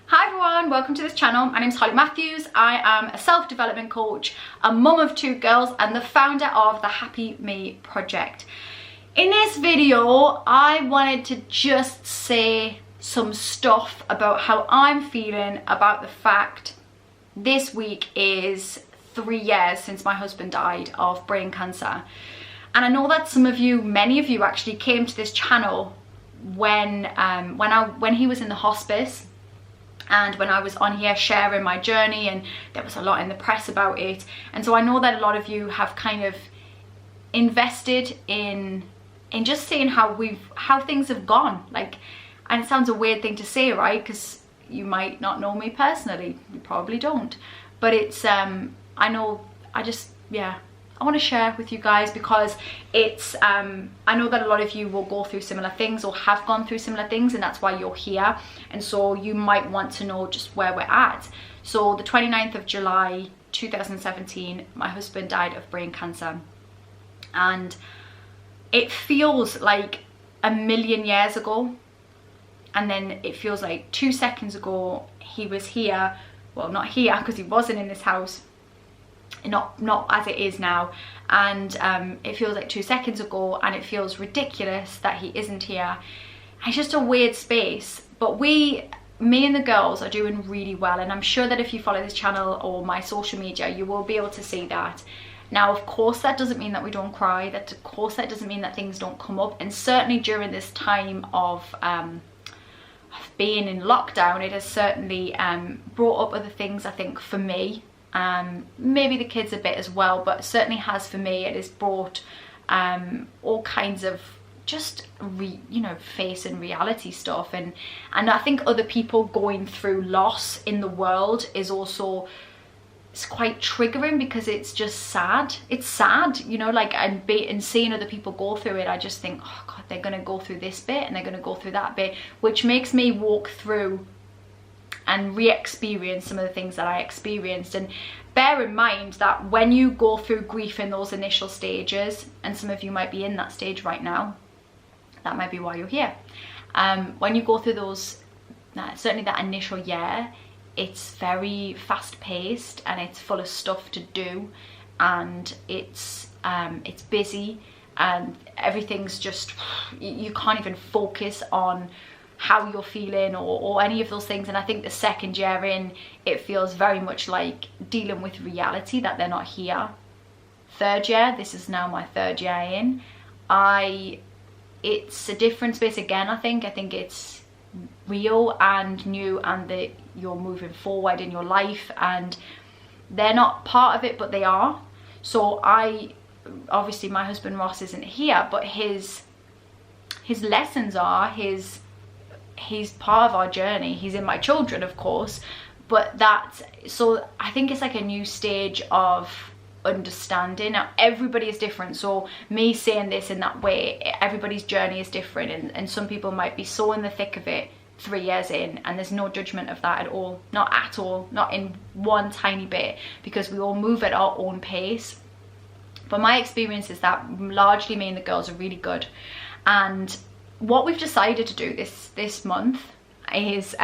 Hi everyone, welcome to this channel. My name is Holly Matthews. I am a self-development coach, a mum of 2 girls and the founder of the Happy Me Project. In this video, I wanted to just say some stuff about how I'm feeling about the fact this week is 3 years since my husband died of brain cancer. And I know that some of you, many of you actually came to this channel when he was in the hospice, and when I was on here sharing my journey, and there was a lot in the press about it. And so I know that a lot of you have kind of invested in just seeing how things have gone. Like, and it sounds a weird thing to say, right? Because you might not know me personally, you probably don't. But it's I want to share with you guys because it's I know that a lot of you will go through similar things or have gone through similar things, and that's why you're here. And so you might want to know just where we're at. So the 29th of July 2017, my husband died of brain cancer, and it feels like a million years ago, and then it feels like 2 seconds ago he was here. Well, not here because he wasn't in this house, not as it is now, and it feels like 2 seconds ago, and it feels ridiculous that he isn't here. It's just a weird space. But me and the girls are doing really well, and I'm sure that if you follow this channel or my social media, you will be able to see that. Now, of course, that doesn't mean that we don't cry, that of course that doesn't mean that things don't come up, and certainly during this time of being in lockdown, it has certainly brought up other things, I think, for me. Maybe the kids a bit as well, but certainly has for me. It has brought all kinds of just facing reality stuff, and I think other people going through loss in the world is also, it's quite triggering because it's just sad. It's sad, and seeing other people go through it, I just think, oh god, they're gonna go through this bit and they're gonna go through that bit, which makes me walk through and re-experience some of the things that I experienced. And bear in mind that when you go through grief in those initial stages, and some of you might be in that stage right now, that might be why you're here. When you go through those, certainly that initial year, it's very fast paced and it's full of stuff to do, and it's busy, and everything's just, you can't even focus on how you're feeling or any of those things. And I think the second year in, it feels very much like dealing with reality that they're not here. Third year, this is now my 3rd year in, it's a different space again. I think it's real and new, and that you're moving forward in your life, and they're not part of it, but they are. So obviously my husband Ross isn't here, but his lessons are he's part of our journey. He's in my children, of course, but so I think it's like a new stage of understanding. Now, everybody is different, so me saying this in that way, everybody's journey is different, and some people might be so in the thick of it 3 years in, and there's no judgment of that at all, not in one tiny bit, because we all move at our own pace. But my experience is that largely me and the girls are really good. And what we've decided to do this month is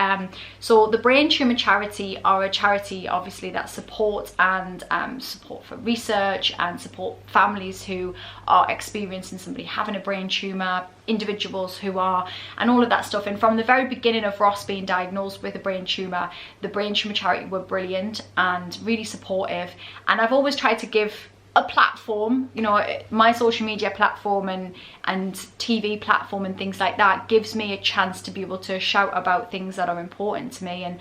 so the Brain Tumour Charity are a charity, obviously, that supports and support for research and support families who are experiencing somebody having a brain tumour, individuals who are, and all of that stuff. And from the very beginning of Ross being diagnosed with a brain tumour, the Brain Tumour Charity were brilliant and really supportive. And I've always tried to give a platform, my social media platform and TV platform and things like that gives me a chance to be able to shout about things that are important to me, and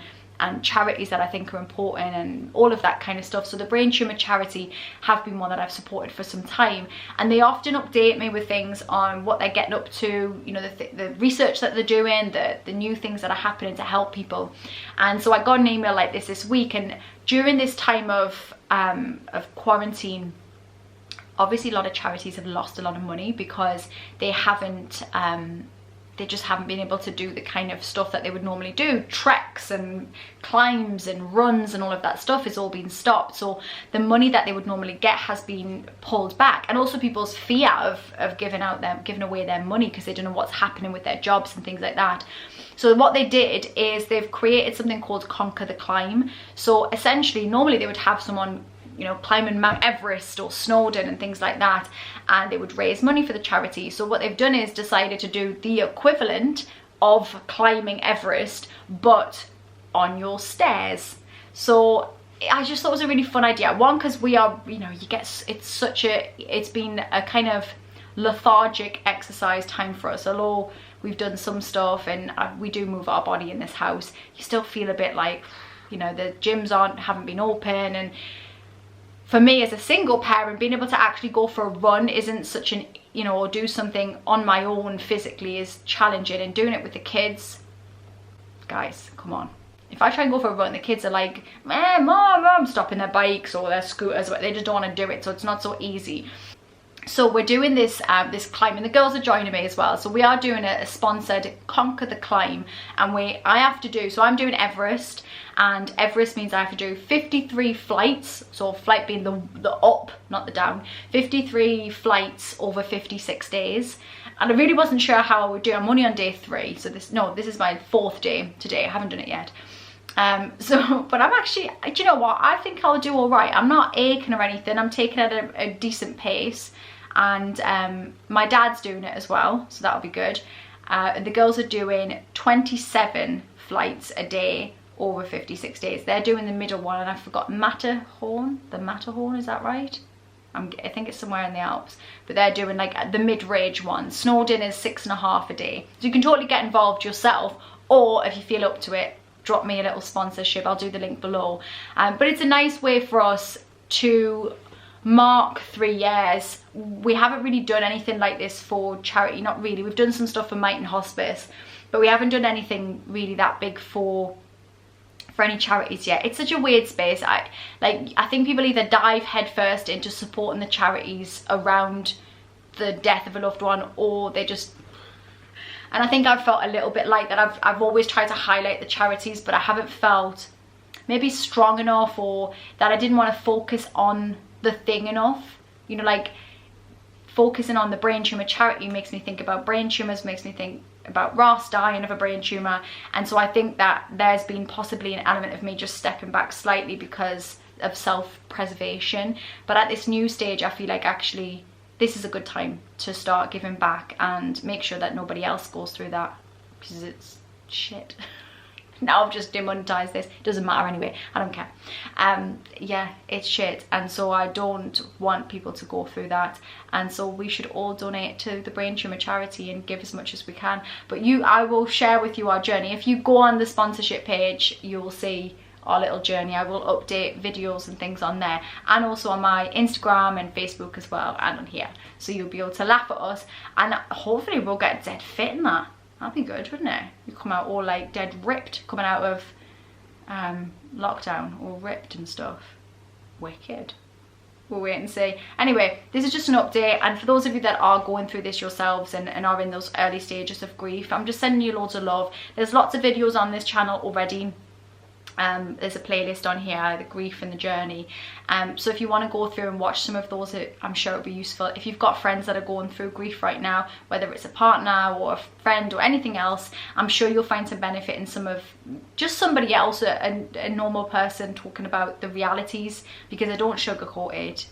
charities that I think are important, and all of that kind of stuff. So the Brain Tumour Charity have been one that I've supported for some time, and they often update me with things on what they're getting up to, the research that they're doing, the new things that are happening to help people. And so I got an email like this week, and during this time of quarantine, obviously a lot of charities have lost a lot of money because they just haven't been able to do the kind of stuff that they would normally do. Treks and climbs and runs and all of that stuff is all been stopped. So the money that they would normally get has been pulled back, and also people's fear of giving away their money because they don't know what's happening with their jobs and things like that. So what they did is they've created something called Conquer the Climb. So essentially, normally they would have someone, you know, climbing Mount Everest or Snowdon and things like that, and they would raise money for the charity. So what they've done is decided to do the equivalent of climbing Everest, but on your stairs. So I just thought it was a really fun idea. One, because we are, you know, it's been a kind of lethargic exercise time for us. Although we've done some stuff and we do move our body in this house, you still feel a bit like, you know, the gyms haven't been open. And for me as a single parent, being able to actually go for a run isn't such an, you know, or do something on my own physically is challenging, and doing it with the kids, guys, come on. If I try and go for a run, the kids are like, mom, stopping their bikes or their scooters, but they just don't want to do it, so it's not so easy. So we're doing this this climb, and the girls are joining me as well. So we are doing a sponsored Conquer the Climb, and I'm doing Everest, and Everest means I have to do 53 flights. So flight being the up, not the down. 53 flights over 56 days. And I really wasn't sure how I would do. I'm only on day 3, so this is my 4th day today. I haven't done it yet. But I'm actually, do you know what? I think I'll do all right. I'm not aching or anything. I'm taking it at a decent pace, and my dad's doing it as well, so that'll be good. The girls are doing 27 flights a day over 56 days. They're doing the middle one, and I forgot Matterhorn. The Matterhorn, is that right? I think it's somewhere in the Alps, but they're doing like the mid-range one. Snowdon is 6.5 a day. So you can totally get involved yourself, or if you feel up to it, drop me a little sponsorship. I'll do the link below. But it's a nice way for us to mark 3 years. We haven't really done anything like this for charity, not really. We've done some stuff for Might and Hospice, but we haven't done anything really that big for any charities yet. It's such a weird space. I think people either dive headfirst into supporting the charities around the death of a loved one, or they just, and I think I've felt a little bit like that. I've always tried to highlight the charities, but I haven't felt maybe strong enough, or that I didn't want to focus on the thing enough. You know, like focusing on the brain tumour charity makes me think about brain tumours, makes me think about Ross dying of a brain tumour. And so I think that there's been possibly an element of me just stepping back slightly because of self-preservation. But at this new stage, I feel like actually this is a good time to start giving back and make sure that nobody else goes through that, because it's shit. Now I've just demonetized this. Doesn't matter anyway. I don't care. Yeah, it's shit. And so I don't want people to go through that. And so we should all donate to the brain tumour charity and give as much as we can. But I will share with you our journey. If you go on the sponsorship page, you will see our little journey. I will update videos and things on there, and also on my Instagram and Facebook as well, and on here. So you'll be able to laugh at us, and hopefully we'll get dead fit in that. That'd be good, wouldn't it? You come out all like dead ripped coming out of lockdown, all ripped and stuff. Wicked. We'll wait and see. Anyway, this is just an update, and for those of you that are going through this yourselves and are in those early stages of grief, I'm just sending you loads of love. There's lots of videos on this channel already. There's a playlist on here, the grief and the journey. So if you want to go through and watch some of those, I'm sure it'll be useful. If you've got friends that are going through grief right now, whether it's a partner or a friend or anything else, I'm sure you'll find some benefit in some of just somebody else, a normal person talking about the realities, because I don't sugarcoat it.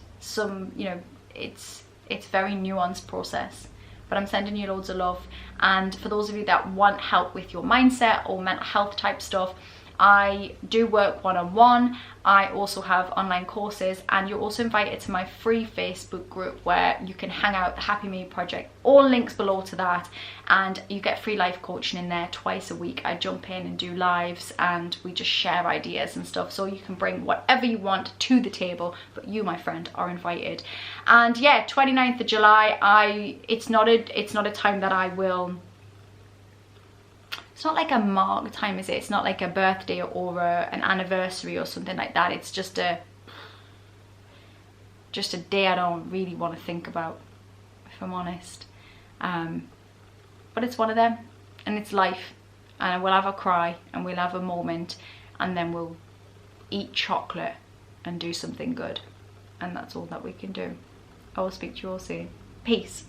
You know, it's very nuanced process. But I'm sending you loads of love. And for those of you that want help with your mindset or mental health type stuff, I do work one-on-one. I also have online courses, and you're also invited to my free Facebook group where you can hang out, the Happy Me Project. All links below to that, and you get free life coaching in there twice a week. I jump in and do lives, and we just share ideas and stuff, so you can bring whatever you want to the table, but you, my friend, are invited. And yeah, 29th of July, it's not a time that I will, it's not like a mark time, is it? It's not like a birthday or an anniversary or something like that. It's just a day I don't really want to think about, if I'm honest. But it's one of them, and it's life. And we'll have a cry, and we'll have a moment, and then we'll eat chocolate and do something good. And that's all that we can do. I will speak to you all soon. Peace.